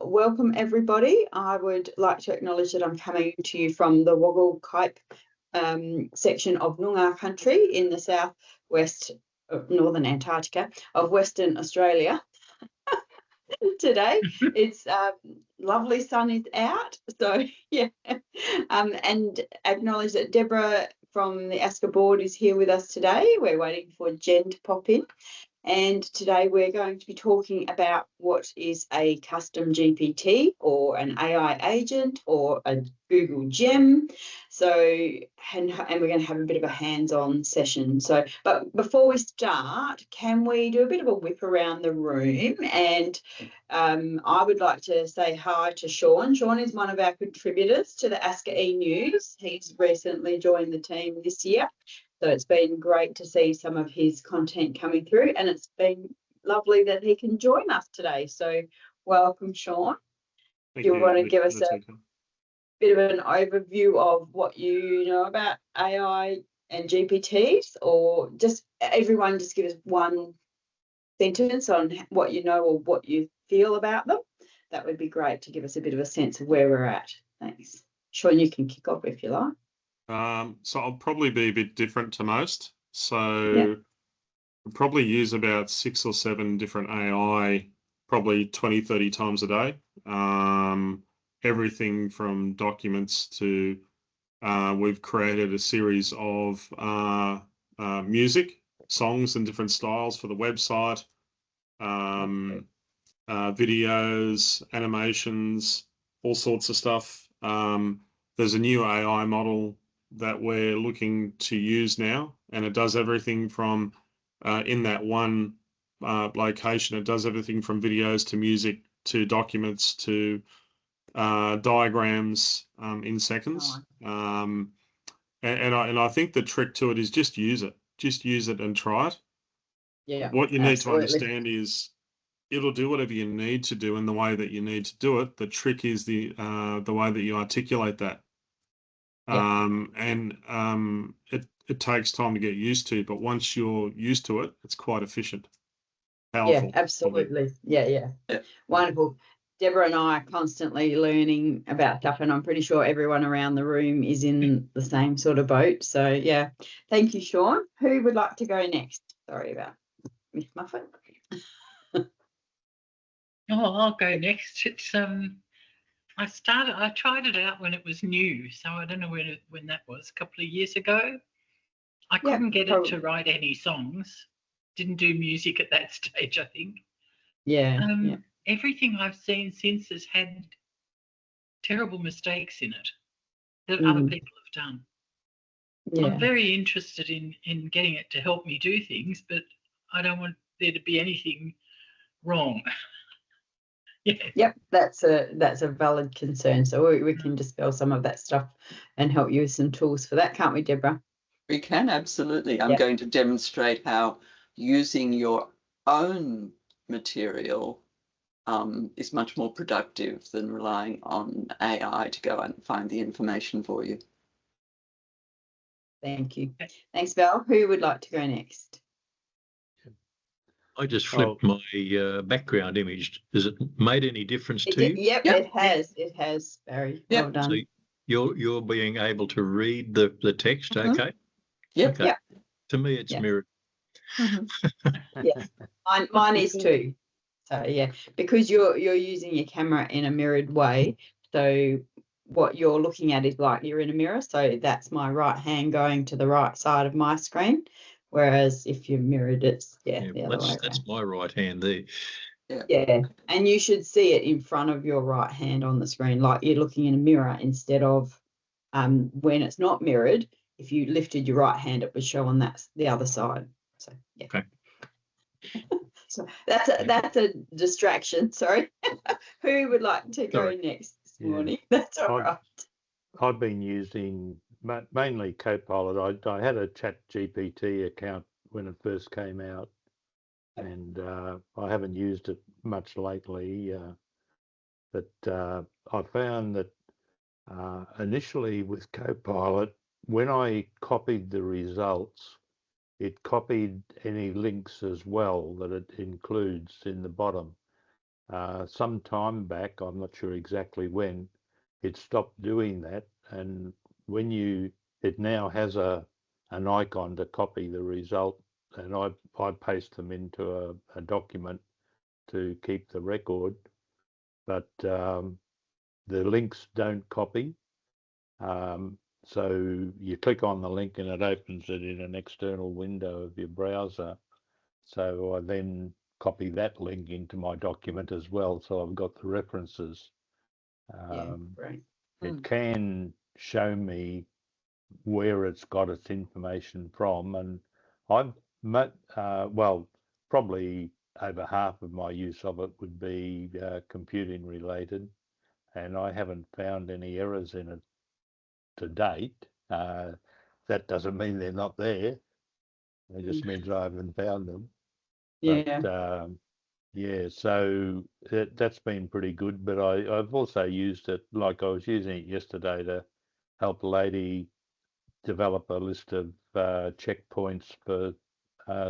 Welcome everybody. I would like to acknowledge that I'm coming to you from the Waggle Kaip section of Noongar country in the southwest of northern Antarctica of Western Australia. Today it's lovely, sun is out, so yeah, and acknowledge that Deborah from the ASCCA board is here with us today. We're waiting for Jen to pop in. And today we're going to be talking about what is a custom GPT or an AI agent or a Google Gem. So, and we're going to have a bit of a hands-on session. So, but before we start, can we do a bit of a whip around the room? And I would like to say hi to Sean. Sean is one of our contributors to the ASCCA News. He's recently joined the team this year. So it's been great to see some of his content coming through, and it's been lovely that he can join us today. So welcome, Sean. Do you want to give us a bit of an overview of what you know about AI and GPTs, or just everyone just give us one sentence on what you know or what you feel about them? That would be great to give us a bit of a sense of where we're at. Thanks. Sean, you can kick off if you like. So I'll probably be a bit different to most. So I'll probably use about 6 or 7 different AI, probably 20, 30 times a day. Everything from documents to we've created a series of music, songs and different styles for the website, videos, animations, all sorts of stuff. There's a new AI model that we're looking to use now, and it does everything from in that one location. It does everything from videos to music to documents to diagrams in seconds. And I think the trick to it is just use it and try it. Yeah. What you need to understand is it'll do whatever you need to do in the way that you need to do it. The trick is the way that you articulate that. It takes time to get used to, but once you're used to it, it's quite efficient. Powerful. Yeah, absolutely. Yeah. Wonderful. Deborah and I are constantly learning about stuff, and I'm pretty sure everyone around the room is in the same sort of boat. So yeah, thank you, Sean. Who would like to go next? Sorry about Miss Muffet. I'll go next. It's I tried it out when it was new, so I don't know when that was, a couple of years ago. I couldn't get it to write any songs. Didn't do music at that stage, I think. Yeah. Everything I've seen since has had terrible mistakes in it that other people have done. Yeah. I'm very interested in getting it to help me do things, but I don't want there to be anything wrong. Yep, that's a valid concern. So we can dispel some of that stuff and help you with some tools for that, can't we, Deborah? We can, absolutely. I'm going to demonstrate how using your own material is much more productive than relying on AI to go and find the information for you. Thank you. Thanks, Val. Who would like to go next? I just flipped my background image. Has it made any difference to you? Yep, it has. It has, Barry. Well done. So you're being able to read the text, okay? Yep. Okay. Yep. To me, it's mirrored. Yes, mine is too. So yeah, because you're using your camera in a mirrored way, so what you're looking at is like you're in a mirror. So that's my right hand going to the right side of my screen. Whereas if you're mirrored, it's the other way around. That's my right hand there. Yeah, and you should see it in front of your right hand on the screen, like you're looking in a mirror instead of when it's not mirrored. If you lifted your right hand, it would show on the other side. So yeah. Okay. So that's a distraction. Sorry. Who would like to go next this morning? That's all right. I've been using mainly Copilot. I had a ChatGPT account when it first came out, and I haven't used it much lately. But I found that initially with Copilot, when I copied the results, it copied any links as well that it includes in the bottom. some time back, I'm not sure exactly when, it stopped doing that. And when it now has an icon to copy the result, and I paste them into a document to keep the record, but the links don't copy. So you click on the link and it opens it in an external window of your browser. So I then copy that link into my document as well. So I've got the references. Right. It can show me where it's got its information from. And I've met, well, probably over half of my use of it would be computing related. And I haven't found any errors in it to date. That doesn't mean they're not there. It just means I haven't found them. Yeah. But yeah, so that's been pretty good. But I've also used it, like I was using it yesterday to help a lady develop a list of checkpoints for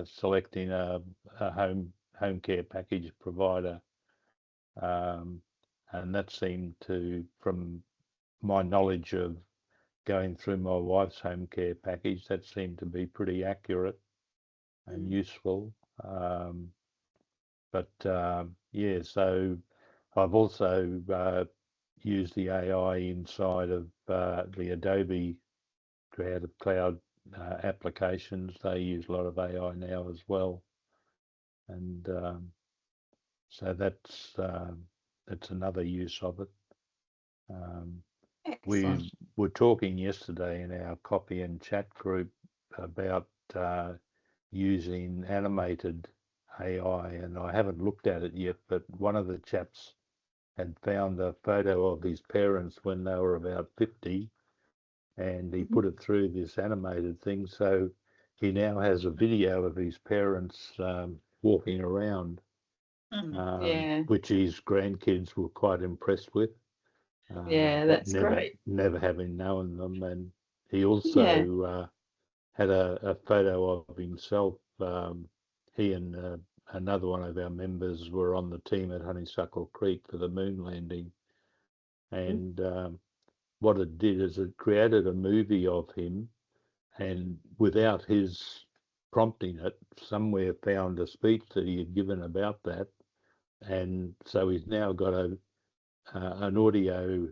selecting a home care package provider. And that seemed to, from my knowledge of going through my wife's home care package, that seemed to be pretty accurate and useful. But yeah, so I've also used the AI inside of the Adobe Creative Cloud applications. They use a lot of AI now as well, and so that's another use of it. We were talking yesterday in our copy and chat group about using animated AI, and I haven't looked at it yet, but one of the chaps had found a photo of his parents when they were about 50, and he put it through this animated thing. So he now has a video of his parents walking around, which his grandkids were quite impressed with. Yeah, that's great. Never having known them. And he also had a photo of himself. He and another one of our members were on the team at Honeysuckle Creek for the moon landing. And what it did is it created a movie of him, and without his prompting it, somewhere found a speech that he had given about that. And so he's now got an audio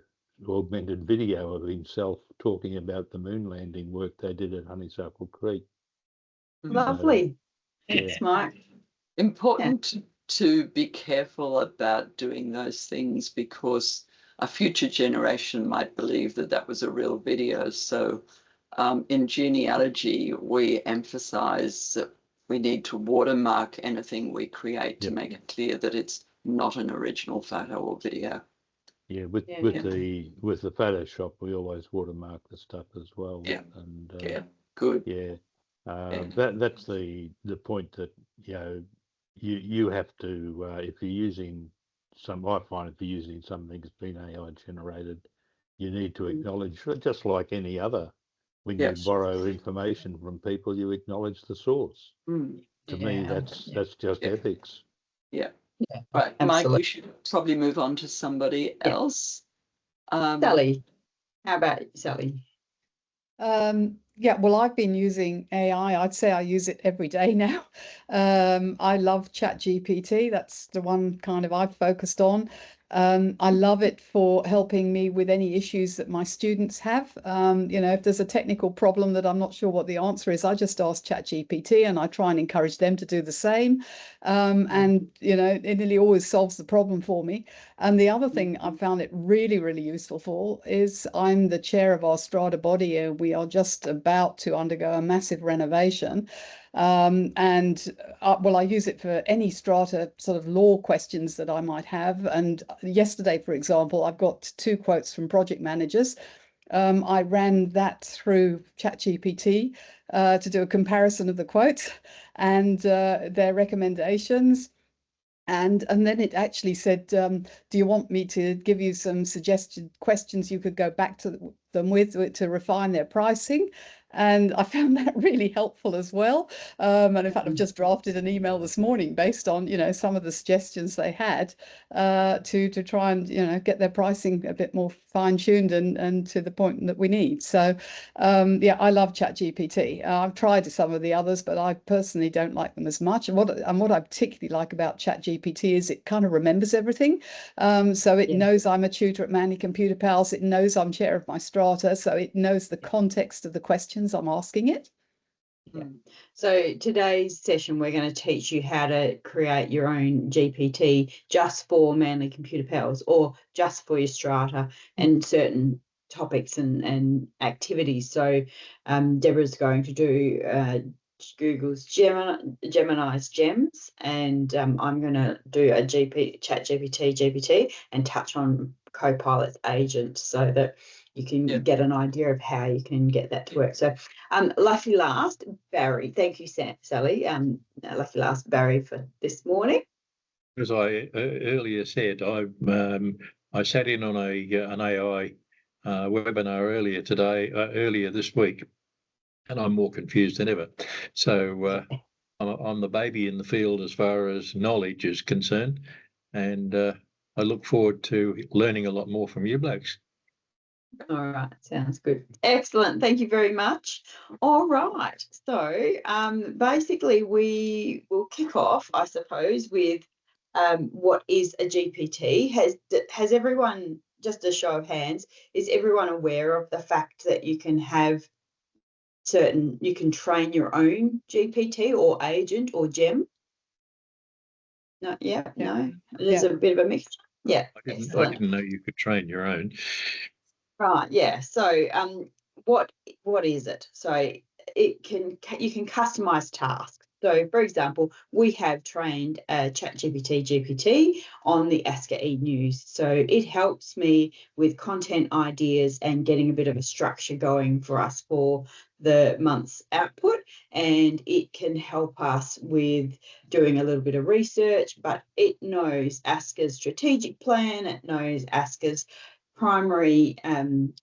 augmented video of himself talking about the moon landing work they did at Honeysuckle Creek. Lovely. So, Thanks, Mike. Important to be careful about doing those things, because a future generation might believe that that was a real video. So in genealogy, we emphasize that we need to watermark anything we create to make it clear that it's not an original photo or video. Yeah, with the Photoshop, we always watermark the stuff as well. Yeah. And good. Yeah. That's the point that you have to if you're using I find if you're using something that's been AI generated, you need to acknowledge, just like any other. When you borrow information from people, you acknowledge the source. To me, that's just ethics. Yeah. Right, absolutely. Mike, we should probably move on to somebody else. Sally, how about you, Sally? Yeah, well, I've been using AI. I'd say I use it every day now. I love ChatGPT. That's the one kind of I've focused on. I love it for helping me with any issues that my students have. If there's a technical problem that I'm not sure what the answer is, I just ask ChatGPT and I try and encourage them to do the same. And it nearly always solves the problem for me. And the other thing I found it really, really useful for is I'm the chair of our strata body, and we are just about to undergo a massive renovation. I use it for any strata sort of law questions that I might have. And yesterday, for example, I've got 2 quotes from project managers. I ran that through ChatGPT to do a comparison of the quotes and their recommendations. And then it actually said, do you want me to give you some suggested questions you could go back to them with to refine their pricing? And I found that really helpful as well. And in fact, I've just drafted an email this morning based on, some of the suggestions they had to try and, get their pricing a bit more fine-tuned and to the point that we need. So, yeah, I love ChatGPT. I've tried some of the others, but I personally don't like them as much. And what I particularly like about ChatGPT is it kind of remembers everything. So it knows I'm a tutor at Manly Computer Pals. It knows I'm chair of my strata. So it knows the context of the questions I'm asking it. Yeah. So today's session, we're going to teach you how to create your own GPT just for Manly Computer Pals or just for your strata and certain topics and activities. So Deborah's going to do Google's Gemini's Gems, and I'm going to do a ChatGPT GPT and touch on Copilot's agent so that you can get an idea of how you can get that to work. So lucky last, Barry. Thank you, Sally. Lucky last, Barry, for this morning. As I earlier said, I sat in on an AI webinar earlier this week, and I'm more confused than ever. So I'm the baby in the field as far as knowledge is concerned, and I look forward to learning a lot more from you blokes. All right, sounds good. Excellent. Thank you very much. All right. So basically we will kick off, I suppose, with what is a GPT. Has everyone, just a show of hands, is everyone aware of the fact that you can have you can train your own GPT or agent or gem? No, no. There's a bit of a mixture. Yeah, I didn't know you could train your own. Right, yeah. So what is it? So you can customize tasks. So for example, we have trained ChatGPT GPT on the ASCCA news. So it helps me with content ideas and getting a bit of a structure going for us for the month's output, and it can help us with doing a little bit of research, but it knows ASCCA's strategic plan, it knows ASCCA's primary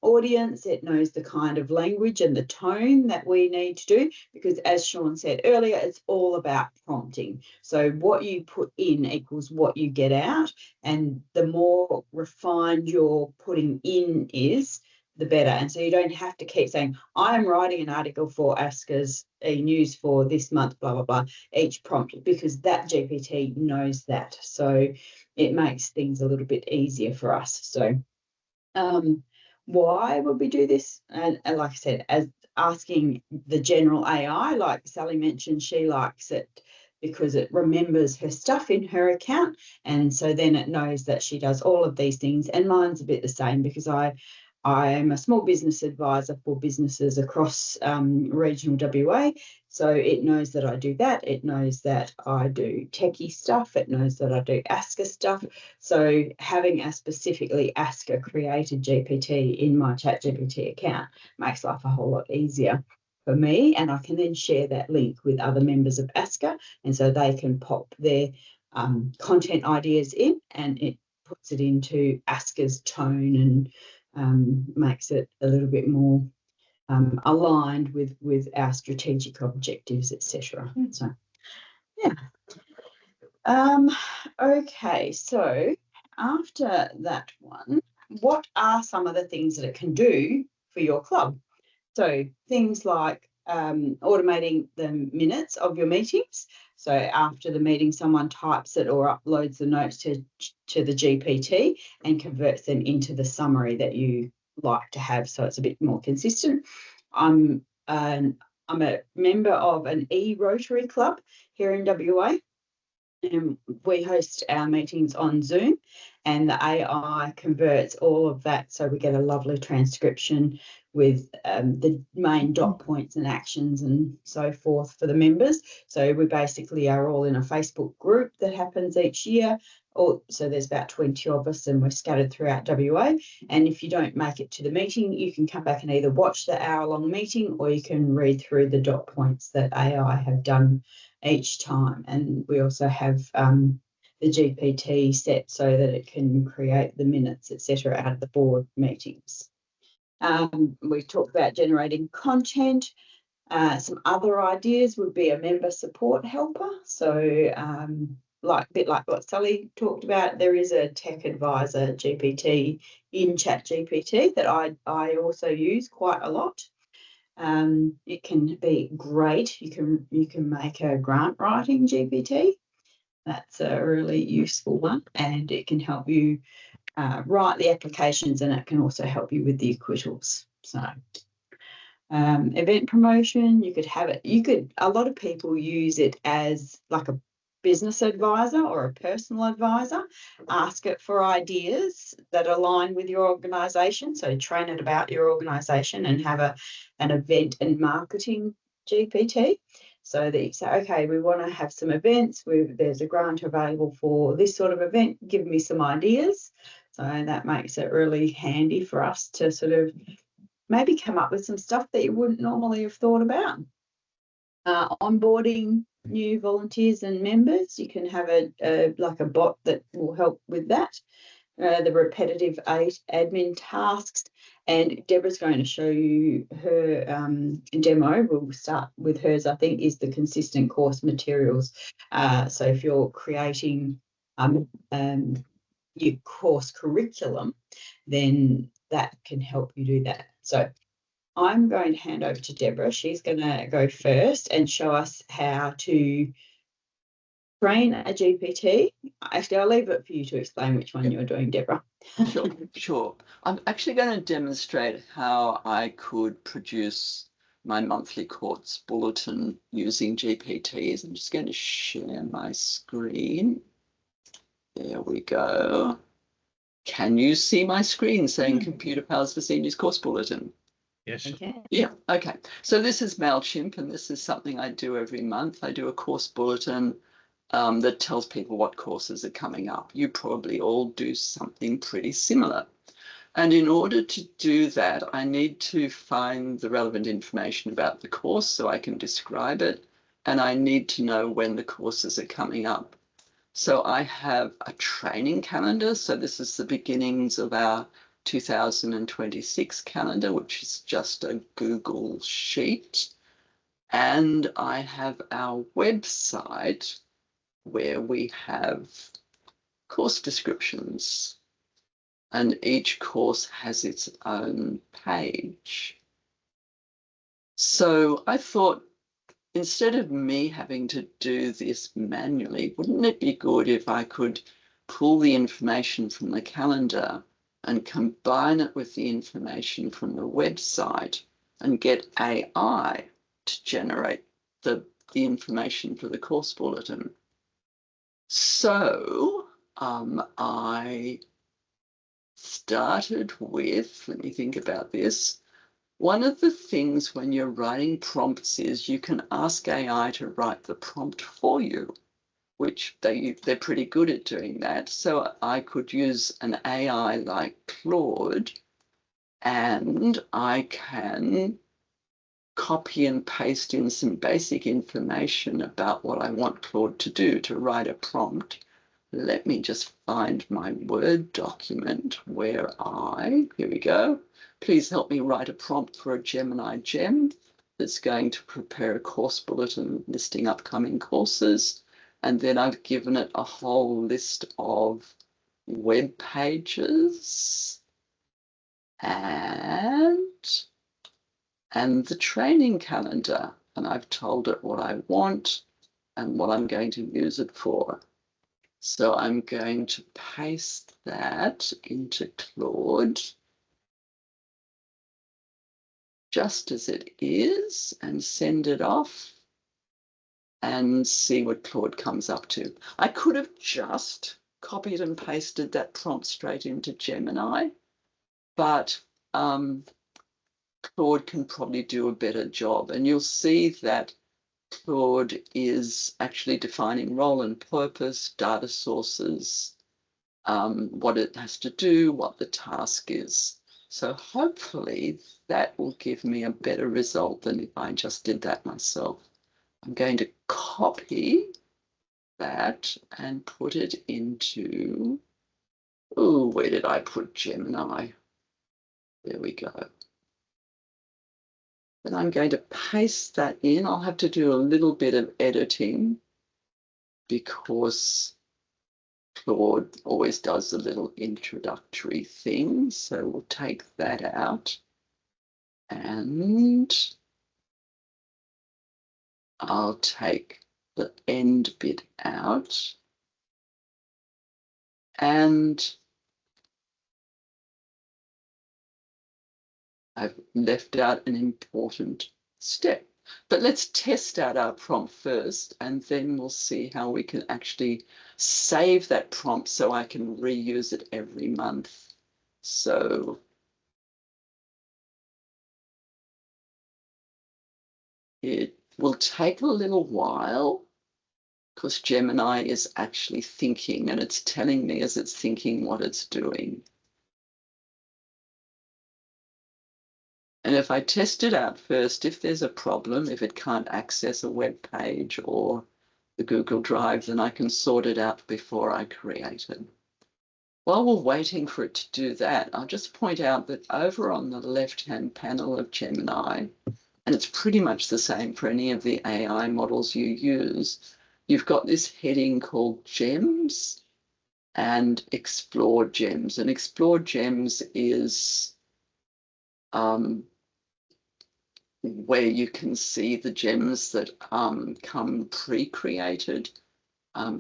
audience, it knows the kind of language and the tone that we need to do, because as Sean said earlier, it's all about prompting. So what you put in equals what you get out, and the more refined your putting in is, the better. And so you don't have to keep saying, I'm writing an article for ASCCA's news for this month, blah, blah, blah, each prompt, because that GPT knows that. So it makes things a little bit easier for us. So why would we do this? And like I said, as asking the general AI, like Sally mentioned, she likes it because it remembers her stuff in her account, and so then it knows that she does all of these things. And mine's a bit the same, because I am a small business advisor for businesses across regional WA. So it knows that I do that. It knows that I do techie stuff. It knows that I do ASCCA stuff. So having a specifically ASCCA created GPT in my ChatGPT account makes life a whole lot easier for me. And I can then share that link with other members of ASCCA. And so they can pop their content ideas in, and it puts it into ASCCA's tone and makes it a little bit more aligned with our strategic objectives, etc. So, yeah. Okay, so after that one, what are some of the things that it can do for your club? So things like automating the minutes of your meetings. So after the meeting, someone types it or uploads the notes to the GPT and converts them into the summary that you like to have, so it's a bit more consistent. I'm a member of an e-Rotary club here in WA. And we host our meetings on Zoom, and the AI converts all of that, so we get a lovely transcription with the main dot points and actions and so forth for the members. So we basically are all in a Facebook group that happens each year. So there's about 20 of us, and we're scattered throughout WA. And if you don't make it to the meeting, you can come back and either watch the hour-long meeting, or you can read through the dot points that AI have done each time. And we also have the GPT set so that it can create the minutes, etc., out of the board meetings. We talked about generating content. Some other ideas would be a member support helper. So a bit like what Sally talked about, there is a tech advisor GPT in ChatGPT that I also use quite a lot. It can be great. You can make a grant writing GPT. That's a really useful one, and it can help you write the applications, and it can also help you with the acquittals. So event promotion, you could have it. A lot of people use it as like a business advisor or a personal advisor. Ask it for ideas that align with your organisation. So train it about your organisation and have an event and marketing GPT. So that you say, okay, we want to have some events. There's a grant available for this sort of event. Give me some ideas. So that makes it really handy for us to sort of maybe come up with some stuff that you wouldn't normally have thought about. Onboarding new volunteers and members, you can have like a bot that will help with that. The repetitive admin tasks, and Deborah's going to show you her demo. We'll start with hers, I think, is the consistent course materials. So if you're creating your course curriculum, then that can help you do that. So I'm going to hand over to Deborah. She's going to go first and show us how to train a GPT. Actually, I'll leave it for you to explain which one you're doing, Deborah. Sure. I'm actually going to demonstrate how I could produce my monthly course bulletin using GPTs. I'm just going to share my screen. There we go. Can you see my screen saying Computer Powers for Seniors course bulletin? Yes. Okay. Yeah, okay. So this is MailChimp, and this is something I do every month. I do a course bulletin that tells people what courses are coming up. You probably all do something pretty similar. And in order to do that, I need to find the relevant information about the course so I can describe it, and I need to know when the courses are coming up. So I have a training calendar. So this is the beginnings of our 2026 calendar, which is just a Google sheet. And I have our website where we have course descriptions, and each course has its own page. So I thought, instead of me having to do this manually, wouldn't it be good if I could pull the information from the calendar and combine it with the information from the website and get AI to generate the information for the course bulletin? So I started with, let me think about this. One of the things when you're writing prompts is you can ask AI to write the prompt for you, which they're pretty good at doing that. So I could use an AI like Claude, and I can copy and paste in some basic information about what I want Claude to do to write a prompt. Let me just find my Word document where here we go. Please help me write a prompt for a Gemini gem that's going to prepare a course bulletin listing upcoming courses. And then I've given it a whole list of web pages and the training calendar. And I've told it what I want and what I'm going to use it for. So I'm going to paste that into Claude just as it is and send it off and see what Claude comes up to. I could have just copied and pasted that prompt straight into Gemini, but Claude can probably do a better job. And you'll see that Claude is actually defining role and purpose, data sources, what it has to do, what the task is. So hopefully that will give me a better result than if I just did that myself. I'm going to copy that and put it into, where did I put Gemini? There we go. Then I'm going to paste that in. I'll have to do a little bit of editing because Claude always does a little introductory thing. So we'll take that out. And I'll take the end bit out. And I've left out an important step. But let's test out our prompt first, and then we'll see how we can actually save that prompt so I can reuse it every month. So it will take a little while because Gemini is actually thinking, and it's telling me as it's thinking what it's doing. And if I test it out first, if there's a problem, if it can't access a web page or the Google Drive, then I can sort it out before I create it. While we're waiting for it to do that, I'll just point out that over on the left-hand panel of Gemini, and it's pretty much the same for any of the AI models you use, you've got this heading called Gems and Explore Gems. And Explore Gems is where you can see the gems that come pre-created.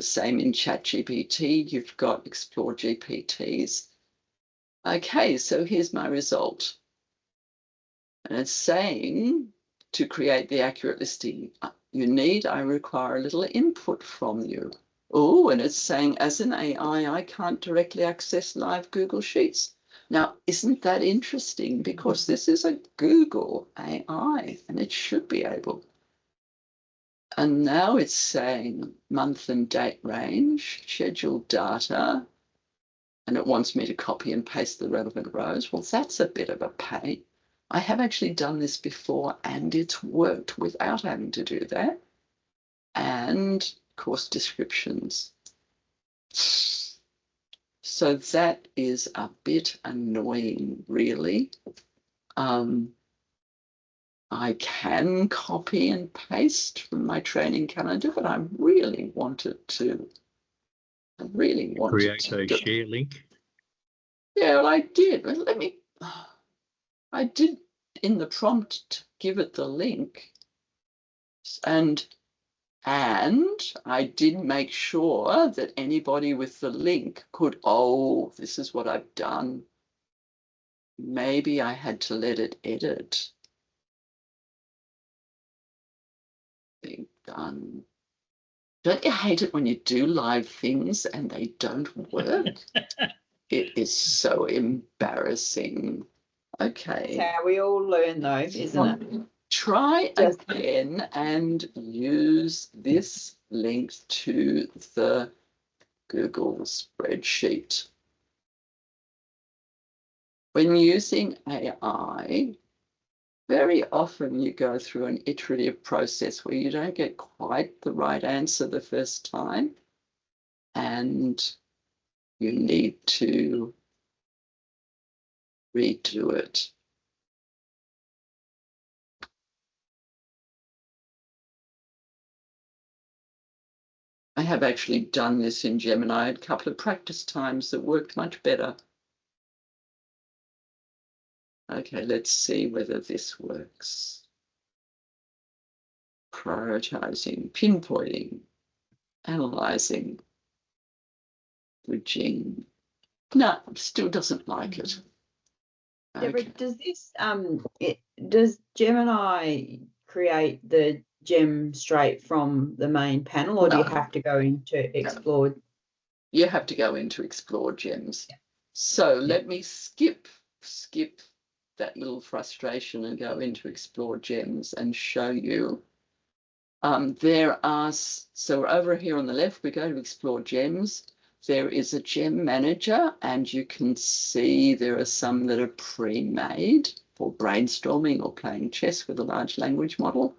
Same in ChatGPT, you've got Explore GPTs. Okay, so here's my result. And it's saying to create the accurate listing I require a little input from you. Oh, and it's saying as an AI, I can't directly access live Google Sheets. Now, isn't that interesting? Because this is a Google AI and it should be able. And now it's saying month and date range, scheduled data, and it wants me to copy and paste the relevant rows. Well, that's a bit of a pain. I have actually done this before and it's worked without having to do that. And course descriptions. So that is a bit annoying, really. I can copy and paste from my training calendar, but I really wanted to. I really wanted to create a share link. Yeah, well, I did. Let me. I did in the prompt give it the link, and I did make sure that anybody with the link could. Oh, this is what I've done. Maybe I had to let it edit. Being done. Don't you hate it when you do live things and they don't work? It is so embarrassing. Okay. That's how we all learn though, isn't it? Try again and use this link to the Google spreadsheet. When using AI, very often you go through an iterative process where you don't get quite the right answer the first time, and you need to redo it. I have actually done this in Gemini a couple of practice times that worked much better. Okay, let's see whether this works. Prioritizing, pinpointing, analyzing, bridging. No, still doesn't like it. Deborah, okay. Does this does Gemini create the gem straight from the main panel, or do you have to go into Explore? No. You have to go into Explore Gems. Yeah. So let me skip that little frustration and go into Explore Gems and show you. So over here on the left, we go to Explore Gems. There is a gem manager, and you can see there are some that are pre-made for brainstorming or playing chess with a large language model.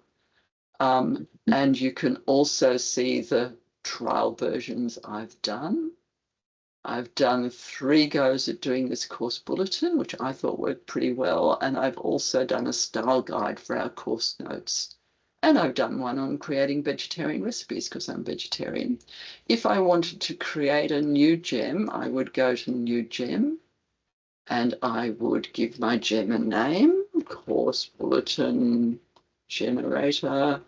And you can also see the trial versions I've done. I've done 3 goes at doing this course bulletin, which I thought worked pretty well. And I've also done a style guide for our course notes. And I've done one on creating vegetarian recipes because I'm vegetarian. If I wanted to create a new gem, I would go to New Gem and I would give my gem a name, course bulletin generator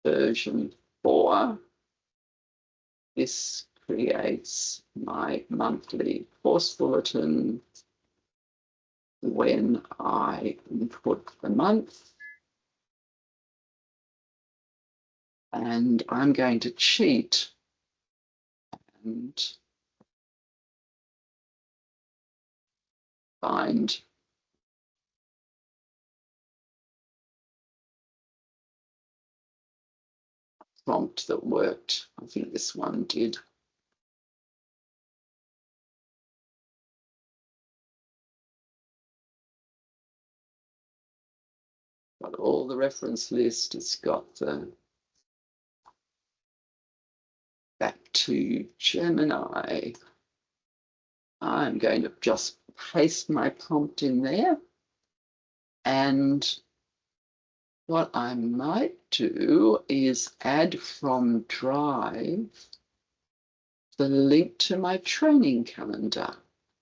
version 4. This creates my monthly course bulletin when I input the month. And I'm going to cheat and find a prompt that worked. I think this one did. Got all the reference list. It's got the back to Gemini. I'm going to just paste my prompt in there. And what I might do is add from Drive the link to my training calendar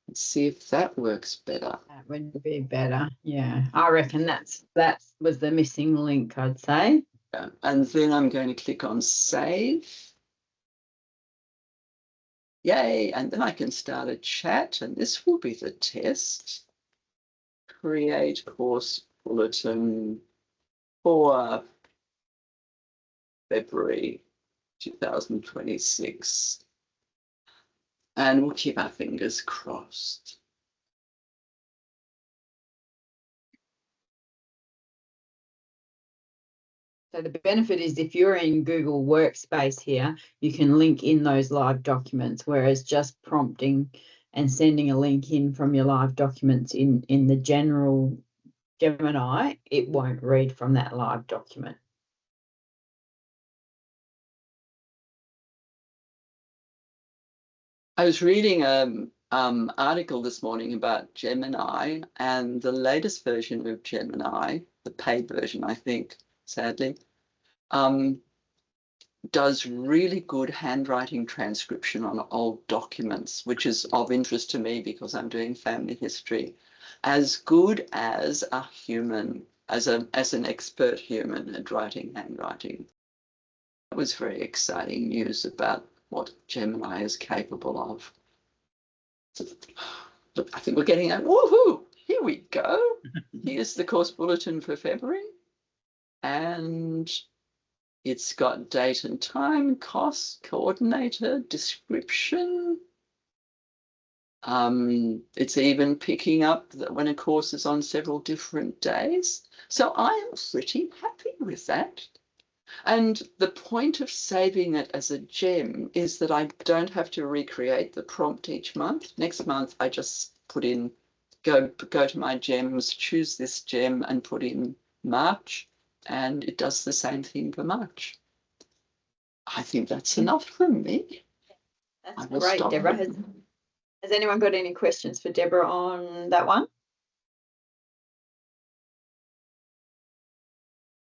and see if that works better. That would be better. Yeah, I reckon that was the missing link, I'd say. Yeah. And then I'm going to click on Save. Yay, and then I can start a chat, and this will be the test. Create course bulletin for February 2026. And we'll keep our fingers crossed. So the benefit is if you're in Google Workspace here, you can link in those live documents, whereas just prompting and sending a link in from your live documents in the general Gemini, it won't read from that live document. I was reading an article this morning about Gemini, and the latest version of Gemini, the paid version, I think, sadly, does really good handwriting transcription on old documents, which is of interest to me because I'm doing family history, as good as a human, as an expert human at writing handwriting. That was very exciting news about what Gemini is capable of. So, look, I think we're getting that. Woohoo! Here we go. Here's the course bulletin for February. And it's got date and time, cost, coordinator, description. It's even picking up that when a course is on several different days. So I am pretty happy with that. And the point of saving it as a gem is that I don't have to recreate the prompt each month. Next month, I just put in, go to my gems, choose this gem and put in March, and it does the same thing for March. I think that's enough from me. That's great, Deborah. Has anyone got any questions for Deborah on that one?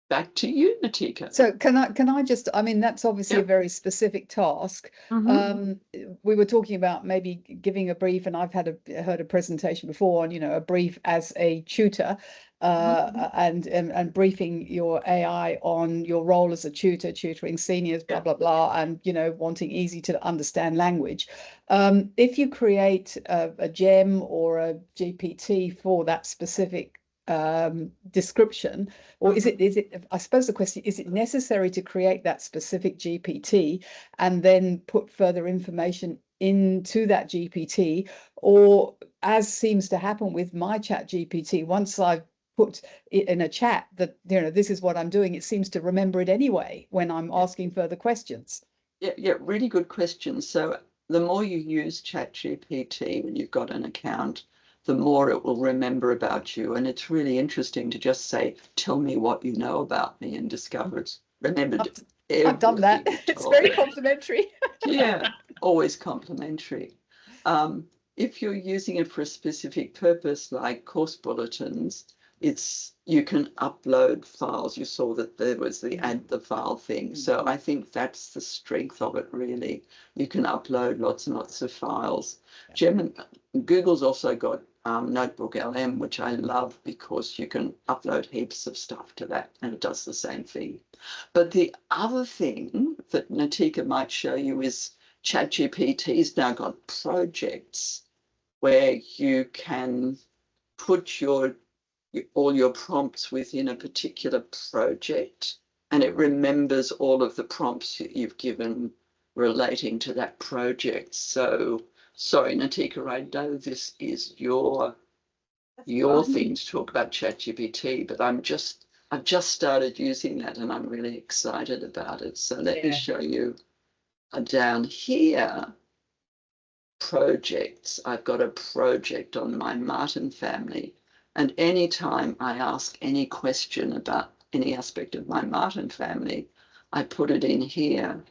Back to you, Natika. So can I just, I mean, that's obviously a very specific task. We were talking about maybe giving a brief, and I've heard a presentation before on, a brief as a tutor, and briefing your AI on your role as a tutor, tutoring seniors, blah, blah, blah, and, wanting easy to understand language. If you create a gem or a GPT for that specific description, or is it I suppose the question is it necessary to create that specific GPT and then put further information into that GPT, or as seems to happen with my ChatGPT, once I've put it in a chat that this is what I'm doing, it seems to remember it anyway when I'm asking further questions? Yeah, really good question. So the more you use ChatGPT when you've got an account, the more it will remember about you. And it's really interesting to just say, tell me what you know about me, and discover it's remembered. I've done that. It's very complimentary. Yeah. always complimentary. If you're using it for a specific purpose, like course bulletins, you can upload files. You saw that there was the add the file thing. So I think that's the strength of it, really. You can upload lots and lots of files. Google's also got Notebook LM, which I love because you can upload heaps of stuff to that and it does the same thing. But the other thing that Natika might show you is ChatGPT's now got projects where you can put all your prompts within a particular project, and it remembers all of the prompts that you've given relating to that project. So, sorry, Natika, I know this is your thing to talk about ChatGPT, but I've just started using that and I'm really excited about it. So let me show you down here. Projects. I've got a project on my Martin family, and anytime I ask any question about any aspect of my Martin family, I put it in here,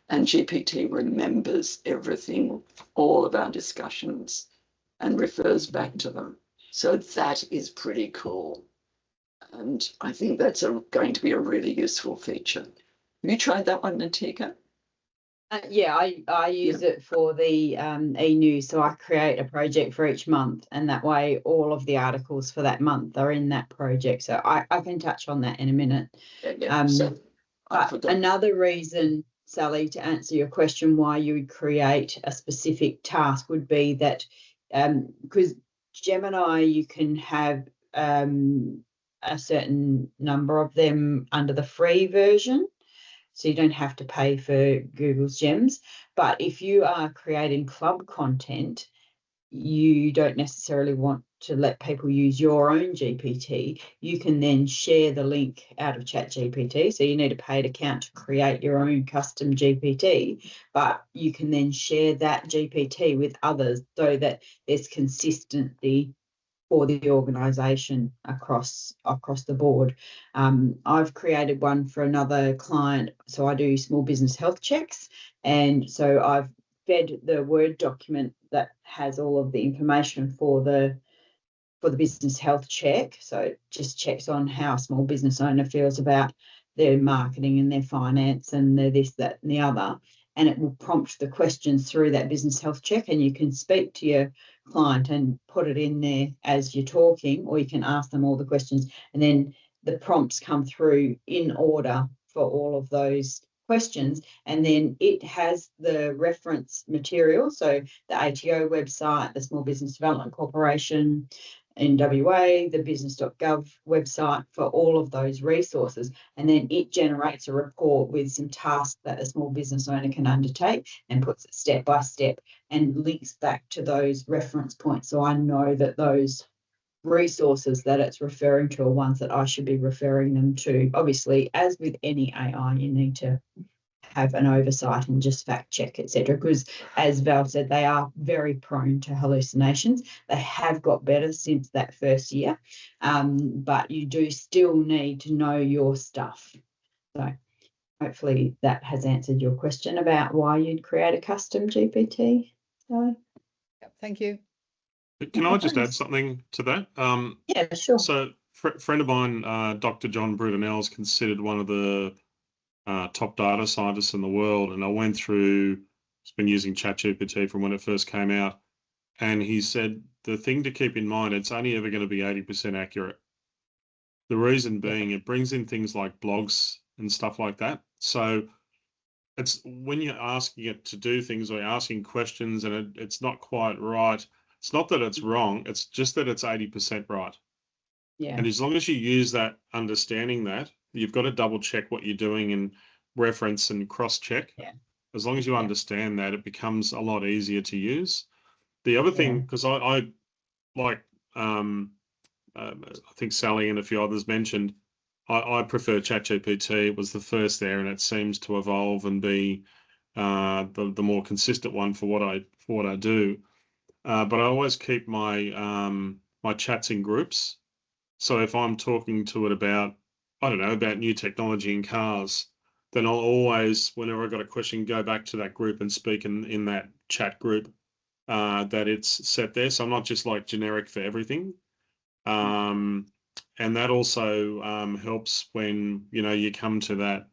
and GPT remembers everything, all of our discussions, and refers back to them. So that is pretty cool, and I think that's going to be a really useful feature. Have you tried that one, Natika? Yeah, I use it for the e-news. So I create a project for each month, and that way all of the articles for that month are in that project. So I can touch on that in a minute. But another reason, Sally, to answer your question why you would create a specific task would be that because Gemini, you can have a certain number of them under the free version. So you don't have to pay for Google's Gems. But if you are creating club content, you don't necessarily want to let people use your own GPT. You can then share the link out of ChatGPT. So you need a paid account to create your own custom GPT, but you can then share that GPT with others so that there's consistency for the organisation across the board. I've created one for another client, so I do small business health checks, and so I've fed the Word document that has all of the information for the business health check. So it just checks on how a small business owner feels about their marketing and their finance and their this, that, and the other. And it will prompt the questions through that business health check, and you can speak to your client and put it in there as you're talking, or you can ask them all the questions, and then the prompts come through in order for all of those questions, and then it has the reference material, so the ATO website, the Small Business Development Corporation in WA, the business.gov website for all of those resources, and then it generates a report with some tasks that a small business owner can undertake and puts it step by step and links back to those reference points. So I know that those resources that it's referring to are ones that I should be referring them to. Obviously, as with any AI, you need to have an oversight and just fact check, etc. Because as Val said, they are very prone to hallucinations. They have got better since that first year, but you do still need to know your stuff. So hopefully that has answered your question about why you'd create a custom GPT. So, yep, thank you. Can I just add something to that? Yeah, sure. So a friend of mine, Dr. John Brudenell, is considered one of the top data scientists in the world, and I went through, he's been using ChatGPT from when it first came out, and he said the thing to keep in mind, it's only ever going to be 80% accurate. The reason being, it brings in things like blogs and stuff like that. So it's when you're asking it to do things or you're asking questions and it's not quite right, it's not that it's wrong, it's just that it's 80% right. Yeah. And as long as you use that, understanding that, you've got to double check what you're doing and reference and cross check. Yeah. As long as you understand that, it becomes a lot easier to use. The other thing, because I like, I think Sally and a few others mentioned, I prefer ChatGPT. It was the first there, and it seems to evolve and be the more consistent one for what I do. But I always keep my my chats in groups. So if I'm talking to it about, I don't know, about new technology in cars, then I'll always, whenever I've got a question, go back to that group and speak in that chat group that it's set there. So I'm not just like generic for everything. And that also helps when, you know, you come to that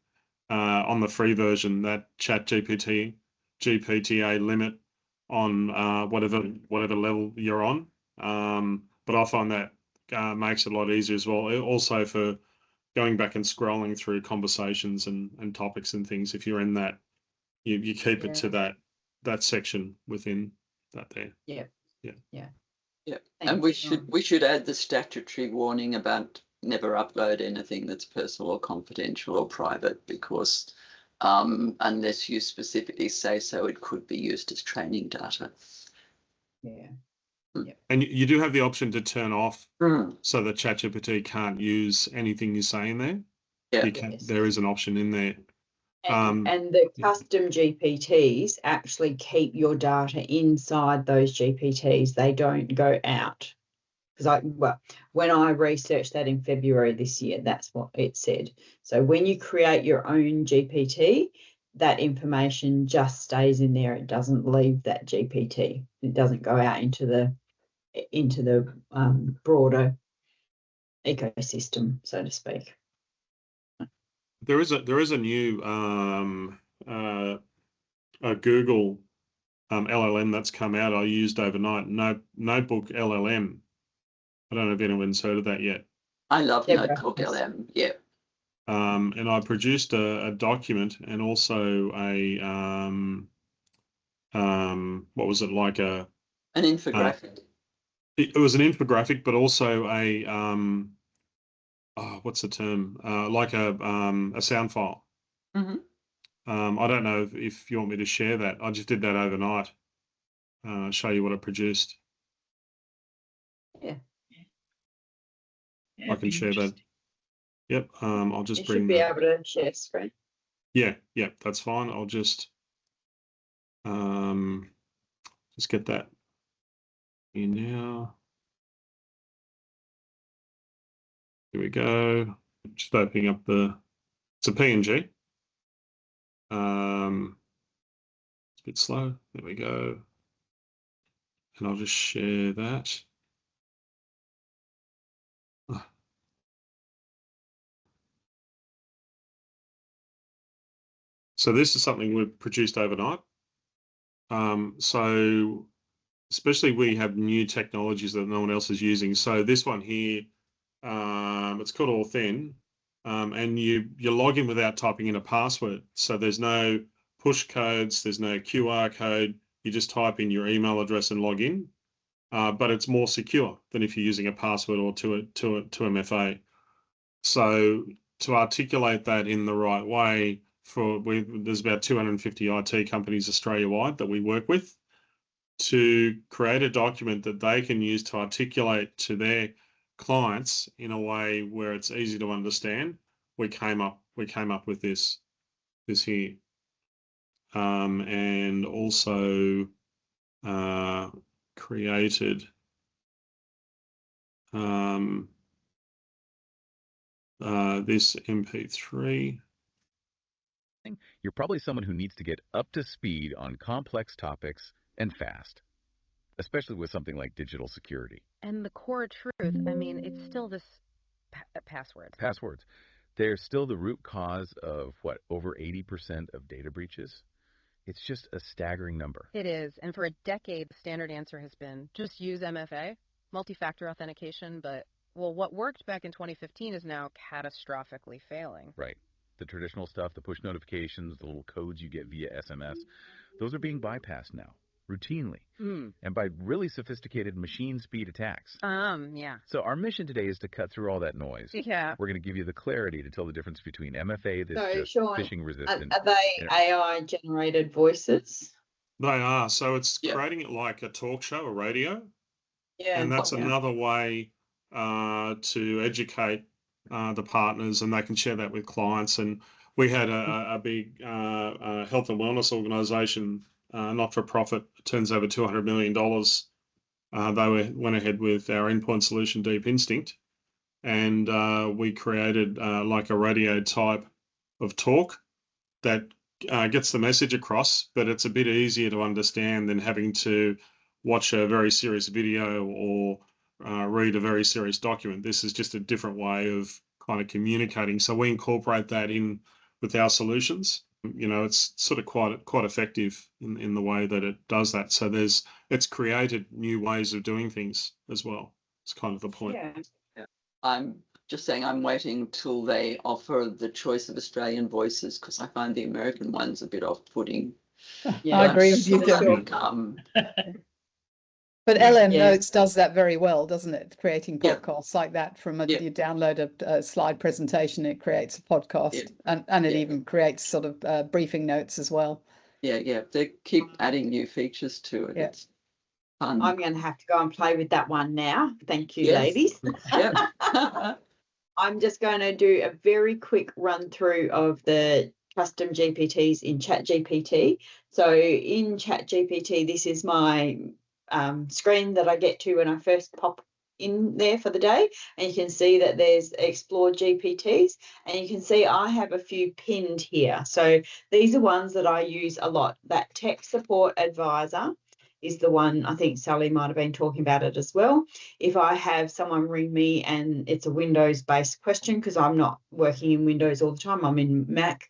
on the free version, that ChatGPT GPTA limit on whatever level you're on. But I find that makes it a lot easier as well. Also for going back and scrolling through conversations and topics and things. If you're in that, you keep it to that section within that there. Yeah. And we should add the statutory warning about never upload anything that's personal or confidential or private, because unless you specifically say so, it could be used as training data. Yeah. And you do have the option to turn off so that ChatGPT can't use anything you say in there. Yeah. There is an option in there. And the custom GPTs actually keep your data inside those GPTs. They don't go out. Because when I researched that in February this year, that's what it said. So when you create your own GPT, that information just stays in there. It doesn't leave that GPT. It doesn't go out into the broader ecosystem, so to speak. There is a new a Google LLM that's come out. I used overnight. Notebook LLM. I don't know if anyone's heard of that yet. I love Notebook LM. Yeah. And I produced a document and also a what was it, like an infographic. It was an infographic, but also a what's the term? Like a sound file. Mm-hmm. I don't know if you want me to share that. I just did that overnight. Show you what I produced. Yeah. I can share that. Yep. I'll just bring. You should be able to share screen. Yeah. That's fine. I'll just get that in now. Here we go. Just opening up it's a PNG. It's a bit slow. There we go. And I'll just share that. So this is something we've produced overnight. So especially we have new technologies that no one else is using. So this one here, it's called Auth-in, and you log in without typing in a password. So there's no push codes, there's no QR code. You just type in your email address and log in. But it's more secure than if you're using a password or to MFA. So to articulate that in the right way, there's about 250 IT companies Australia-wide that we work with, to create a document that they can use to articulate to their clients in a way where it's easy to understand. We came up with this here, and also created this MP3. You're probably someone who needs to get up to speed on complex topics and fast, especially with something like digital security. And the core truth, I mean, it's still this passwords. Passwords. They're still the root cause of, over 80% of data breaches? It's just a staggering number. It is. And for a decade, the standard answer has been just use MFA, multi-factor authentication. But, what worked back in 2015 is now catastrophically failing. Right. The traditional stuff, the push notifications, the little codes you get via SMS, those are being bypassed now, routinely, and by really sophisticated machine speed attacks. Yeah. So our mission today is to cut through all that noise. Yeah. We're going to give you the clarity to tell the difference between MFA that's just Sean, phishing resistant. Are they AI generated voices? They are. So it's creating it like a talk show, a radio. Yeah. And that's another way to educate the partners, and they can share that with clients. And we had a big health and wellness organisation, not for profit, turns over $200 million. They went ahead with our endpoint solution, Deep Instinct, and we created like a radio type of talk that gets the message across, but it's a bit easier to understand than having to watch a very serious video or read a very serious document. This is just a different way of kind of communicating. So we incorporate that in with our solutions. You know, it's sort of quite effective in the way that it does that. So it's created new ways of doing things as well. It's kind of the point. Yeah. I'm just saying I'm waiting till they offer the choice of Australian voices, because I find the American ones a bit off-putting. Yeah, I agree with you, Tim. But LM Notes does that very well, doesn't it? Creating podcasts like that from you download a slide presentation, it creates a podcast, and it even creates sort of briefing notes as well. Yeah, they keep adding new features to it. It's fun. I'm going to have to go and play with that one now. Thank you, ladies. I'm just going to do a very quick run through of the custom GPTs in ChatGPT. So in ChatGPT, this is my screen that I get to when I first pop in there for the day, and you can see that there's Explore GPTs, and you can see I have a few pinned here. So these are ones that I use a lot. That tech support advisor is the one, I think Sally might have been talking about it as well. If I have someone ring me and it's a Windows-based question, because I'm not working in Windows all the time, I'm in Mac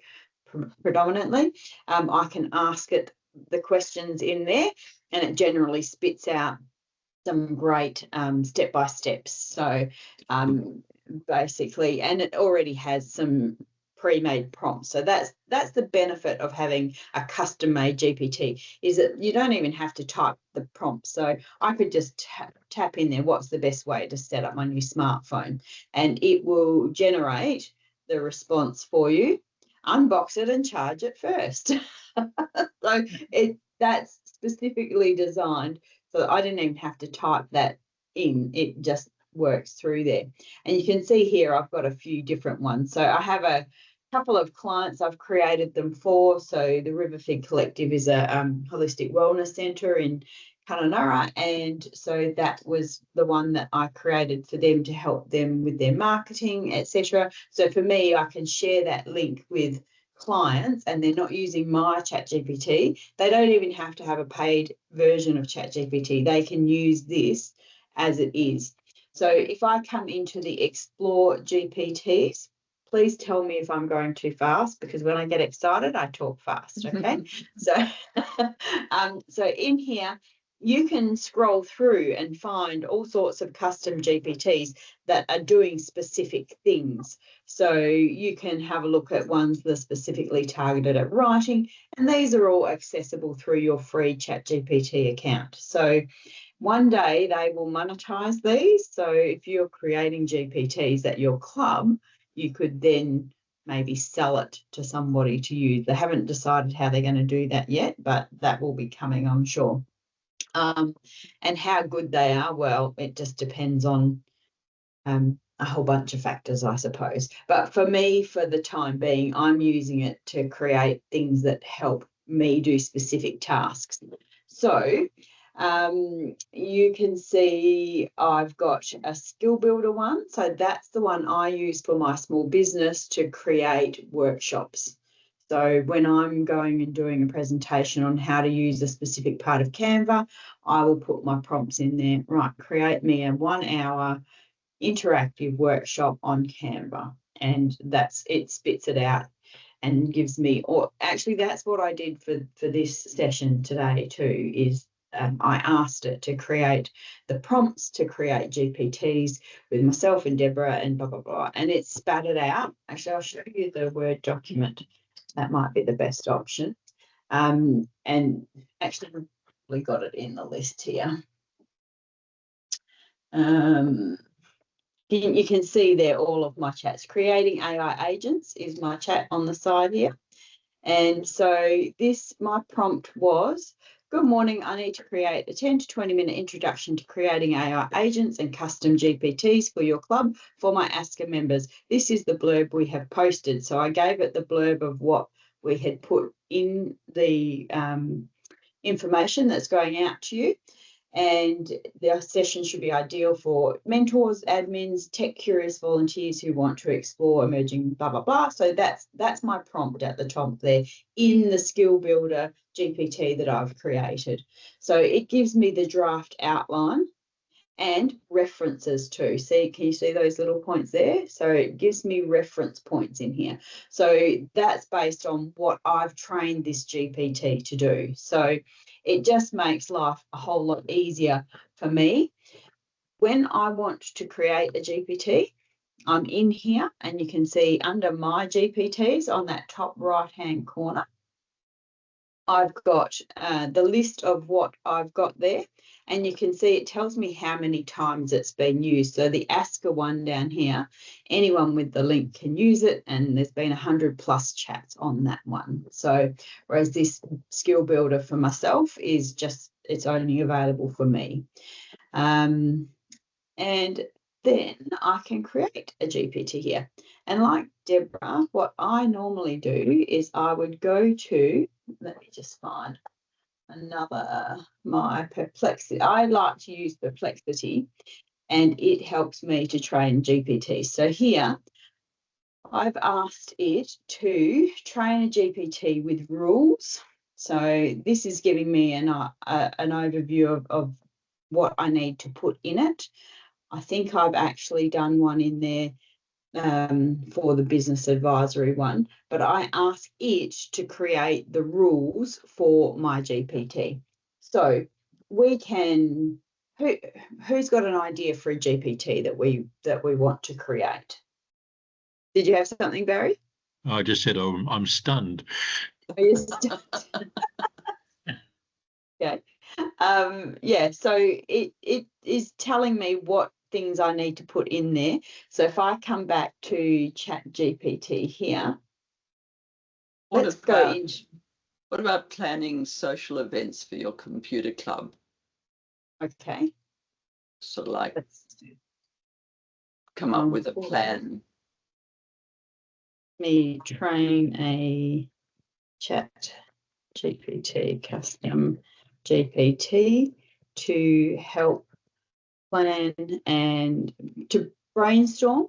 predominantly, I can ask it the questions in there, and it generally spits out some great step-by-steps. So basically, and it already has some pre-made prompts. So that's the benefit of having a custom-made GPT, is that you don't even have to type the prompt. So I could just tap in there, what's the best way to set up my new smartphone, and it will generate the response for you. Unbox it and charge it first. So that's specifically designed so that I didn't even have to type that in. It just works through there. And you can see here I've got a few different ones. So I have a couple of clients I've created them for. So the Riverfig Collective is a holistic wellness centre in Kununurra, and so that was the one that I created for them to help them with their marketing, etc. So for me, I can share that link with clients, and they're not using my ChatGPT. They don't even have to have a paid version of ChatGPT. They can use this as it is. So if I come into the Explore GPTs, please tell me if I'm going too fast, because when I get excited, I talk fast, okay? So in here, you can scroll through and find all sorts of custom GPTs that are doing specific things. So you can have a look at ones that are specifically targeted at writing, and these are all accessible through your free ChatGPT account. So one day they will monetize these. So if you're creating GPTs at your club, you could then maybe sell it to somebody to use. They haven't decided how they're going to do that yet, but that will be coming, I'm sure. And how good they are, well, it just depends on a whole bunch of factors, I suppose. But for me, for the time being, I'm using it to create things that help me do specific tasks. So you can see I've got a skill builder one. So that's the one I use for my small business to create workshops. So when I'm going and doing a presentation on how to use a specific part of Canva, I will put my prompts in there. Right, create me a 1 hour interactive workshop on Canva, and it spits it out and gives me, or actually that's what I did for this session today too, is I asked it to create the prompts to create GPTs with myself and Deborah and blah, blah, blah, and it spat it out. Actually, I'll show you the Word document. That might be the best option. And actually, we got it in the list here. You can see there all of my chats. Creating AI agents is my chat on the side here. And so my prompt was, good morning, I need to create a 10 to 20 minute introduction to creating AI agents and custom GPTs for your club for my ASCCA members. This is the blurb we have posted. So I gave it the blurb of what we had put in the information that's going out to you. and the session should be ideal for mentors, admins, tech-curious volunteers who want to explore emerging blah, blah, blah. So that's my prompt at the top there in the Skill Builder GPT that I've created. So it gives me the draft outline and references too. See, can you see those little points there? So it gives me reference points in here. So that's based on what I've trained this GPT to do. So it just makes life a whole lot easier for me. When I want to create a GPT, I'm in here and you can see under my GPTs on that top right-hand corner, I've got the list of what I've got there, and you can see it tells me how many times it's been used. So the ASCCA one down here, anyone with the link can use it, and there's been 100+ chats on that one. So whereas this Skill Builder for myself is just, it's only available for me. And then I can create a GPT here. And like Deborah, what I normally do is I would go to, let me just find my Perplexity. I like to use Perplexity, and it helps me to train GPT. So here, I've asked it to train a GPT with rules. So this is giving me an overview of what I need to put in it. I think I've actually done one in there for the business advisory one, but I ask it to create the rules for my GPT. So we can, who's got an idea for a GPT that we want to create? Did you have something, Barry? I just said, oh, I'm stunned. Oh, you're stunned. Okay. Yeah, so it is telling me what things I need to put in there. So if I come back to ChatGPT here, let's go in. What about planning social events for your computer club? Okay. Sort of like come up with a plan. Me train a ChatGPT, Custom GPT to help plan and to brainstorm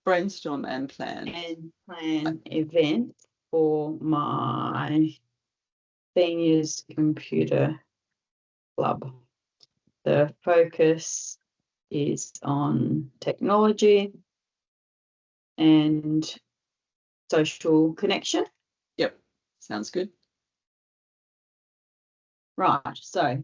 and plan events for my seniors computer club. The focus is on technology and social connection. Yep, sounds good. Right, so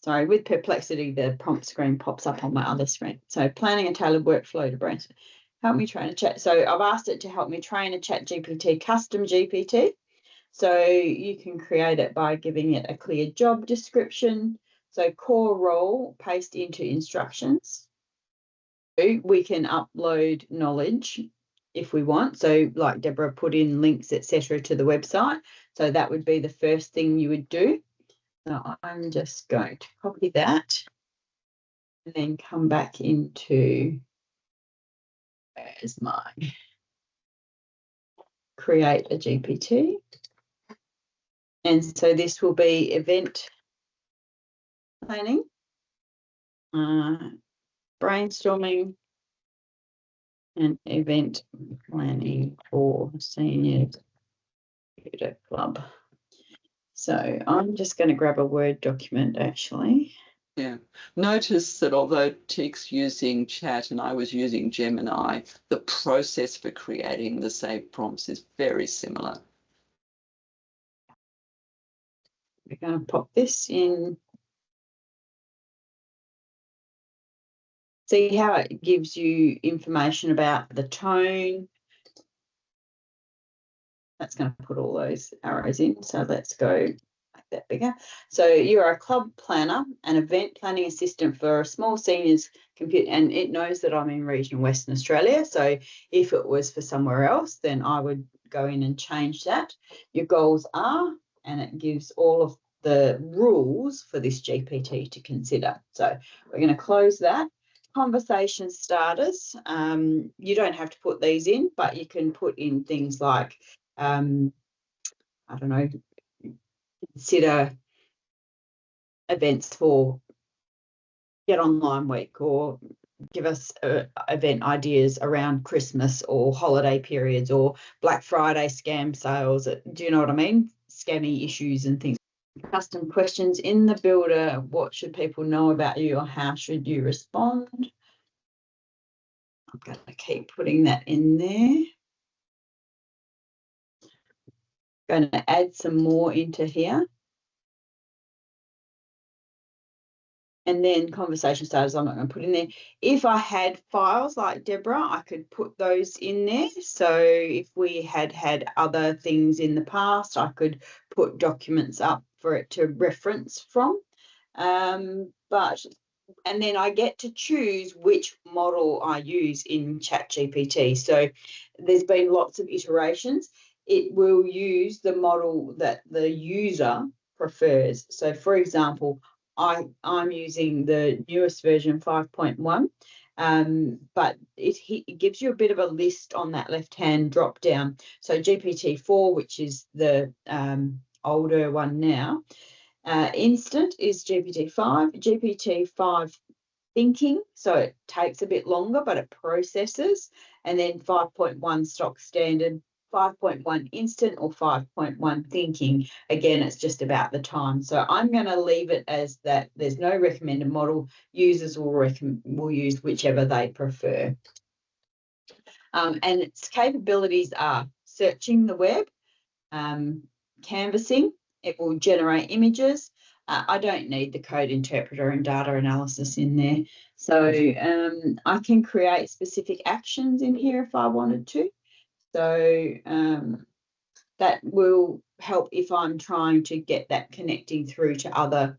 sorry, with Perplexity, the prompt screen pops up on my other screen. So planning a tailored workflow to brainstorm. Help me train a chat. So I've asked it to help me train a ChatGPT, Custom GPT. So you can create it by giving it a clear job description. So core role, paste into instructions. We can upload knowledge if we want. So like Deborah put in links, etc. to the website. So that would be the first thing you would do. So I'm just going to copy that and then come back into, where's my create a GPT. And so this will be event planning, brainstorming, and event planning for seniors computer club. So I'm just going to grab a Word document actually. Yeah. Notice that although Teek's using chat and I was using Gemini, the process for creating the saved prompts is very similar. We're going to pop this in. See how it gives you information about the tone. That's going to put all those arrows in. So let's go make that bigger. So you're a club planner, an event planning assistant for a small seniors computer, and it knows that I'm in regional Western Australia. So if it was for somewhere else, then I would go in and change that. Your goals are, and it gives all of the rules for this GPT to consider. So we're going to close that. Conversation starters, you don't have to put these in, but you can put in things like, I don't know, consider events for Get Online Week, or give us event ideas around Christmas or holiday periods or Black Friday scam sales. Do you know what I mean? Scammy issues and things. Custom questions in the builder. What should people know about you, or how should you respond? I'm going to keep putting that in there. Going to add some more into here. And then conversation starters, I'm not going to put in there. If I had files like Deborah, I could put those in there. So if we had other things in the past, I could put documents up for it to reference from. And then I get to choose which model I use in ChatGPT. So there's been lots of iterations. It will use the model that the user prefers. So for example, I'm using the newest version 5.1, but it gives you a bit of a list on that left-hand drop down. So GPT-4, which is the older one now, Instant is GPT-5. GPT-5 Thinking, so it takes a bit longer, but it processes. And then 5.1 stock standard, 5.1 instant, or 5.1 thinking. Again, it's just about the time. So I'm going to leave it as that. There's no recommended model. Users will use whichever they prefer. And its capabilities are searching the web, canvassing. It will generate images. I don't need the code interpreter and data analysis in there. So I can create specific actions in here if I wanted to. So that will help if I'm trying to get that connecting through to other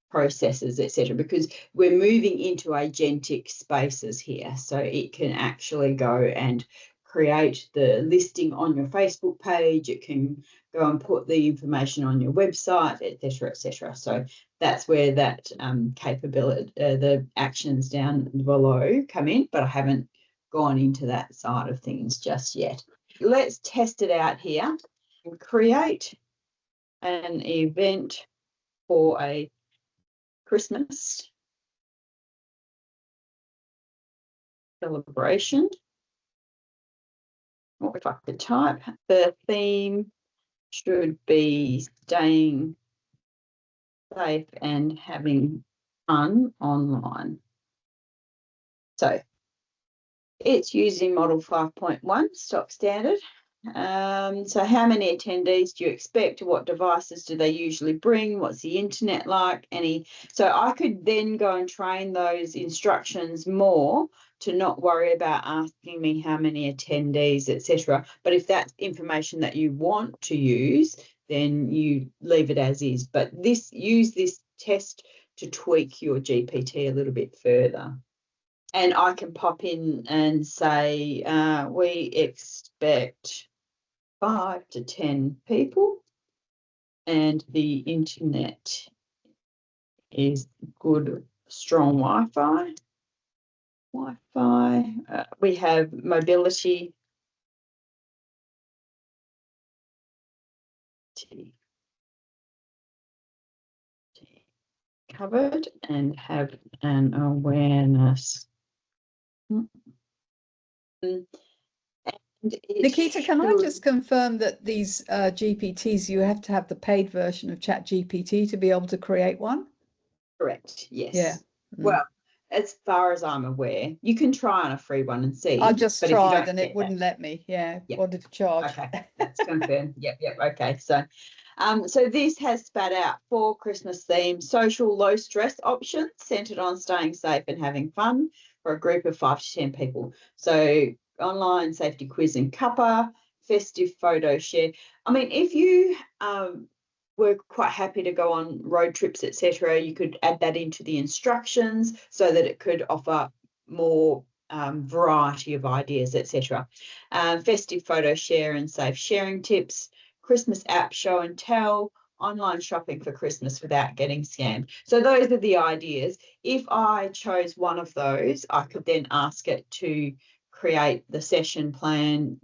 processes, etc., because we're moving into agentic spaces here. So it can actually go and create the listing on your Facebook page. It can go and put the information on your website, etc., etc. So that's where that capability, the actions down below come in, but I haven't gone into that side of things just yet. Let's test it out here and create an event for a Christmas celebration. Or if I could type, the theme should be staying safe and having fun online. So it's using model 5.1 stock standard. So how many attendees do you expect? What devices do they usually bring? What's the internet like? So I could then go and train those instructions more to not worry about asking me how many attendees, etc. But if that's information that you want to use, then you leave it as is. But use this test to tweak your GPT a little bit further. And I can pop in and say, we expect 5 to 10 people, and the internet is good, strong Wi-Fi. We have mobility covered, and have an awareness. Nikita, can I just confirm that these GPTs, you have to have the paid version of ChatGPT to be able to create one? Correct, yes. Yeah. Well, as far as I'm aware, you can try on a free one and see. I just tried and it wouldn't let me. Yeah, yep. Wanted to charge. Okay, that's confirmed. Yep, okay. So, so this has spat out 4 Christmas themed social low stress options centered on staying safe and having fun for a group of 5 to 10 people. So online safety quiz and cuppa, festive photo share. I mean, if you were quite happy to go on road trips, etc., you could add that into the instructions so that it could offer more variety of ideas, etc. Festive photo share and safe sharing tips, Christmas app show and tell, online shopping for Christmas without getting scammed. So those are the ideas. If I chose one of those, I could then ask it to create the session plan,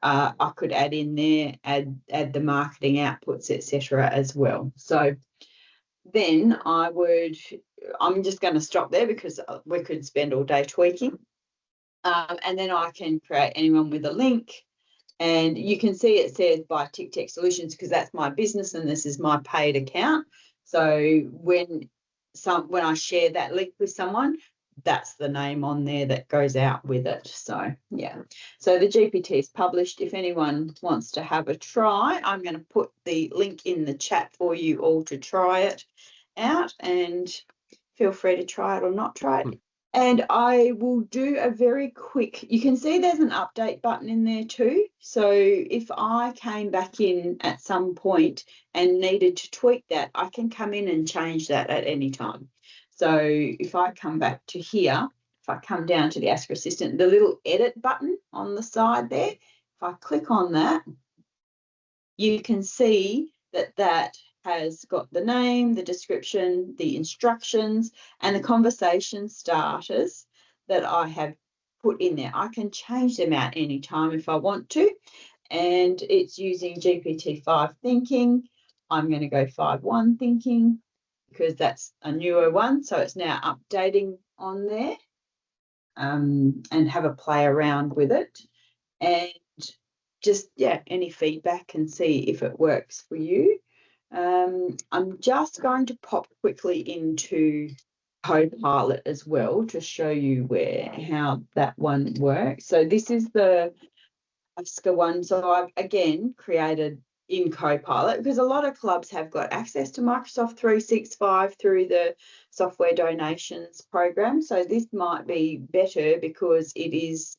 I could add in there, add the marketing outputs, etc. as well. So then I would I'm just going to stop there because we could spend all day tweaking. And then I can create anyone with a link. And you can see it says by TicTech Solutions because that's my business and this is my paid account. So when I share that link with someone, that's the name on there that goes out with it. So yeah, so the GPT is published. If anyone wants to have a try, I'm going to put the link in the chat for you all to try it out, and feel free to try it or not try it. And I will do a very quick, you can see there's an update button in there too. So if I came back in at some point and needed to tweak that, I can come in and change that at any time. So if I come back to here, if I come down to the ASCCA Assistant, the little edit button on the side there, if I click on that, you can see that has got the name, the description, the instructions, and the conversation starters that I have put in there. I can change them out anytime if I want to, and it's using GPT-5 thinking. I'm going to go 5.1 thinking because that's a newer one, so it's now updating on there, and have a play around with it, and just, yeah, any feedback and see if it works for you. I'm just going to pop quickly into Copilot as well to show you how that one works. So this is the ASCCA one. So I've again created in Copilot because a lot of clubs have got access to Microsoft 365 through the software donations program. So this might be better because it is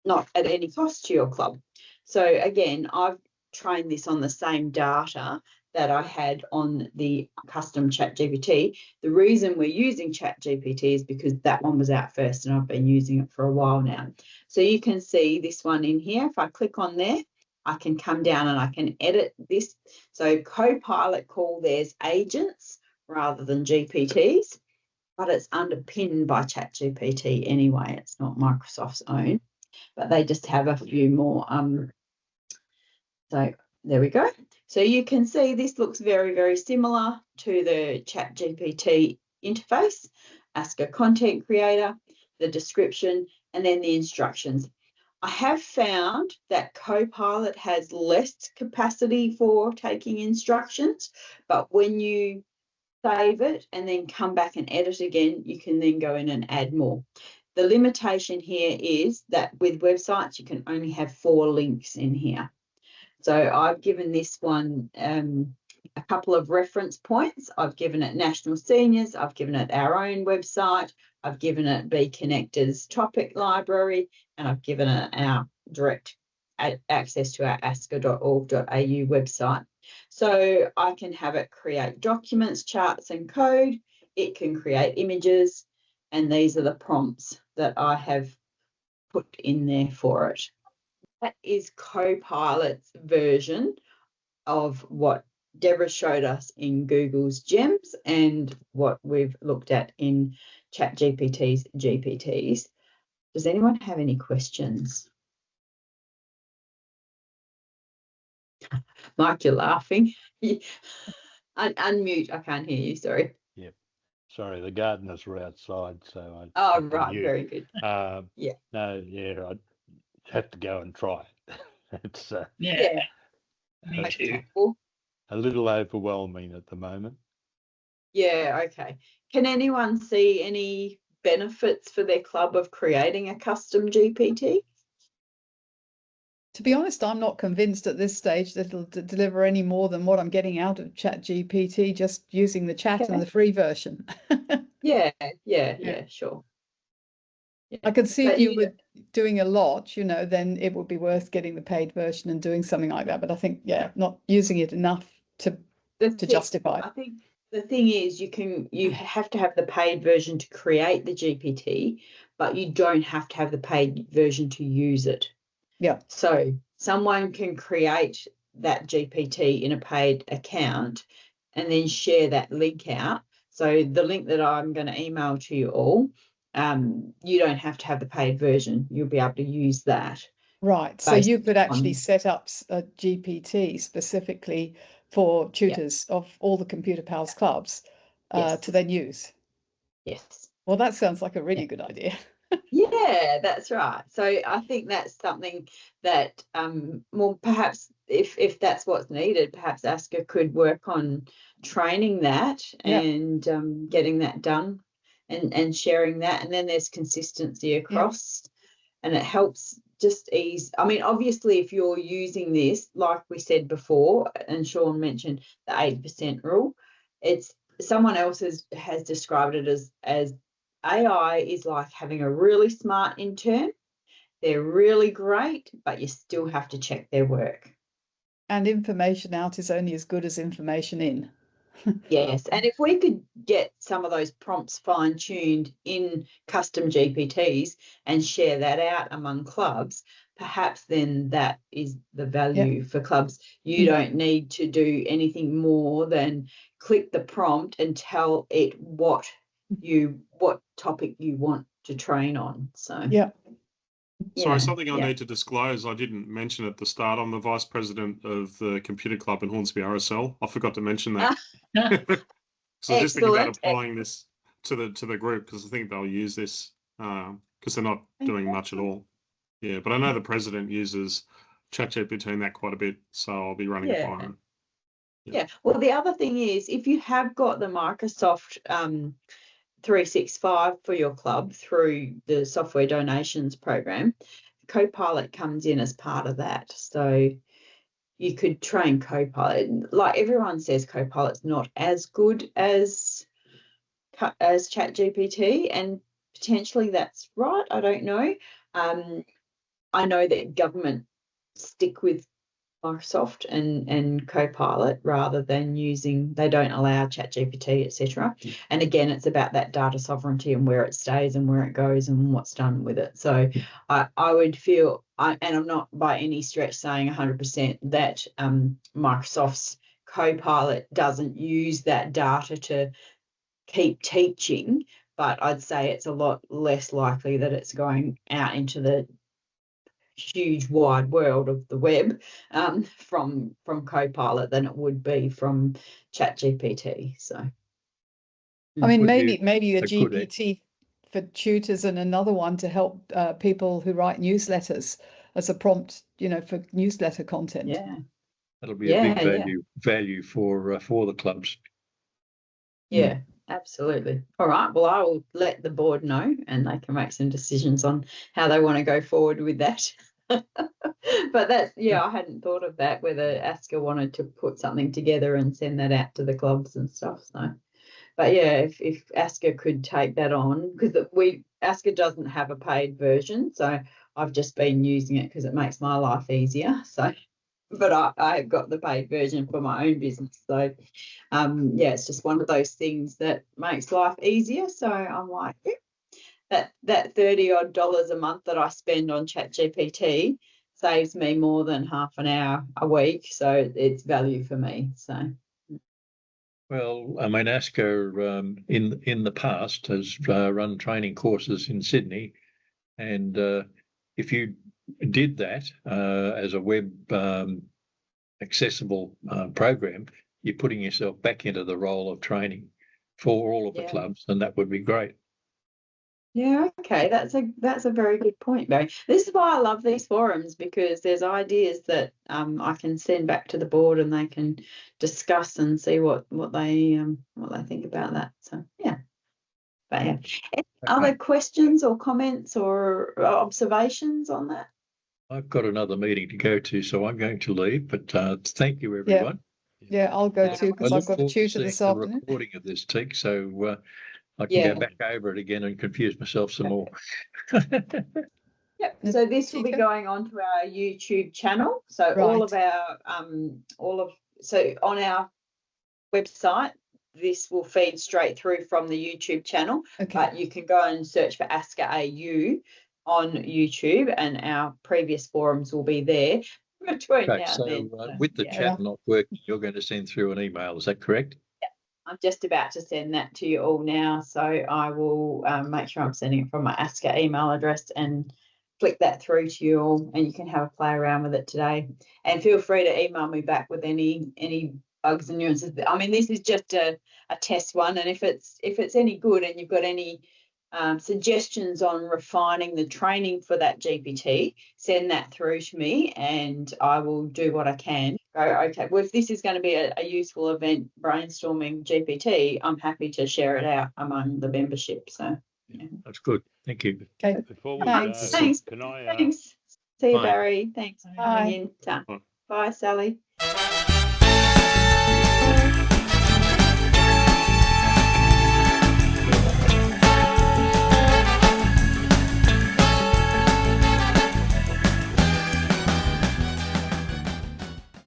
not at any cost to your club. So again, I've trained this on the same data that I had on the custom ChatGPT. The reason we're using ChatGPT is because that one was out first and I've been using it for a while now. So you can see this one in here. If I click on there, I can come down and I can edit this. So Copilot call theirs agents rather than GPTs, but it's underpinned by ChatGPT anyway. It's not Microsoft's own, but they just have a few more. So there we go. So you can see this looks very, very similar to the ChatGPT interface, ASCCA content creator, the description, and then the instructions. I have found that Copilot has less capacity for taking instructions, but when you save it and then come back and edit again, you can then go in and add more. The limitation here is that with websites, you can only have 4 links in here. So I've given this one a couple of reference points. I've given it National Seniors. I've given it our own website. I've given it Be Connected's topic library, and I've given it our direct access to our ascca.org.au website. So I can have it create documents, charts, and code. It can create images, and these are the prompts that I have put in there for it. That is Copilot's version of what Deborah showed us in Google's Gems and what we've looked at in ChatGPT's GPTs. Does anyone have any questions? Mike, you're laughing. Unmute. I can't hear you. Sorry. Yep. Sorry, the gardeners were outside, so I. Oh, right. Very good. Yeah. No, yeah, I'd have to go and try it. It's yeah. Me too. A little overwhelming at the moment. Yeah. Okay. Can anyone see any benefits for their club of creating a custom GPT? To be honest, I'm not convinced at this stage that it'll deliver any more than what I'm getting out of ChatGPT just using the chat and the free version. Yeah, sure. Yeah. I could see if you were doing a lot, then it would be worth getting the paid version and doing something like that. But I think, not using it enough to justify. I think the thing is you have to have the paid version to create the GPT, but you don't have to have the paid version to use it. Yeah. So someone can create that GPT in a paid account and then share that link out. So the link that I'm going to email to you all, you don't have to have the paid version. You'll be able to use that. Right. So you could actually set up a GPT specifically for tutors of all the Computer Pals clubs to then use. Yes. Well, that sounds like a really good idea. Yeah, that's right. So I think that's something that well, perhaps if that's what's needed, perhaps ASCCA could work on training that and getting that done and sharing that. And then there's consistency across, and it helps just ease. I mean, obviously, if you're using this, like we said before, and Sean mentioned the 80% rule, it's someone else has described it as AI is like having a really smart intern. They're really great, but you still have to check their work. And information out is only as good as information in. Yes, and if we could get some of those prompts fine-tuned in custom GPTs and share that out among clubs, perhaps then that is the value for clubs. You don't need to do anything more than click the prompt and tell it what topic you want to train on. So Sorry, something I need to disclose. I didn't mention at the start. I'm the vice president of the computer club in Hornsby RSL. I forgot to mention that. So I just think about applying this to the group, because I think they'll use this because they're not doing much at all. Yeah, but I know the president uses ChatGPT and that quite a bit, so I'll be running it by him. Yeah. Well, the other thing is, if you have got the Microsoft 365 for your club through the software donations program, Copilot comes in as part of that. So you could train Copilot. Like everyone says, Copilot's not as good as ChatGPT, and potentially that's right. I don't know. I know that government stick with Microsoft and Copilot rather than they don't allow ChatGPT, etc. And again, it's about that data sovereignty and where it stays and where it goes and what's done with it. So I would feel, and I'm not by any stretch saying 100% that Microsoft's Copilot doesn't use that data to keep teaching, but I'd say it's a lot less likely that it's going out into the huge wide world of the web from Copilot than it would be from ChatGPT. So I mean, maybe a GPT for tutors and another one to help people who write newsletters as a prompt, for newsletter content. That'll be a big value for the clubs. Yeah, absolutely. All right. Well, I will let the board know, and they can make some decisions on how they want to go forward with that. But that's, I hadn't thought of that, whether ASCCA wanted to put something together and send that out to the clubs and stuff. So, but if ASCCA could take that on, because ASCCA doesn't have a paid version, so I've just been using it because it makes my life easier. So, but I've got the paid version for my own business. So, it's just one of those things that makes life easier. So I'm like, that $30 odd a month that I spend on ChatGPT saves me more than half an hour a week. So it's value for me. So. Well, I mean, ASCCA in the past has run training courses in Sydney, and if you did that as a web accessible program, you're putting yourself back into the role of training for all of the clubs, and that would be great. Yeah, okay, that's a very good point, Barry. This is why I love these forums, because there's ideas that I can send back to the board and they can discuss and see what they think about that. So but any other questions or comments or observations on that? I've got another meeting to go to, so I'm going to leave. But thank you, everyone. Yeah, I'll go too, because I've got a tutor this afternoon. The recording of this, Teak, so I can go back over it again and confuse myself some more. Yep. So this will be going on to our YouTube channel. So all of our so on our website, this will feed straight through from the YouTube channel. But you can go and search for ASCCA AU on YouTube, and our previous forums will be there between now and then. With the chat not working, you're going to send through an email. Is that correct? I'm just about to send that to you all now, so I will make sure I'm sending it from my ASCCA email address and flick that through to you all, and you can have a play around with it today. And feel free to email me back with any bugs and nuances. I mean, this is just a test one, and if it's any good and you've got any suggestions on refining the training for that GPT, send that through to me and I will do what I can. Go, okay, well, if this is going to be a useful event, brainstorming GPT, I'm happy to share it out among the membership. So yeah. That's good. Thank you. Okay. Before we Thanks. go, Thanks. can I? Thanks. See you, Bye. Barry. Thanks for Bye. coming in. Bye, Sally.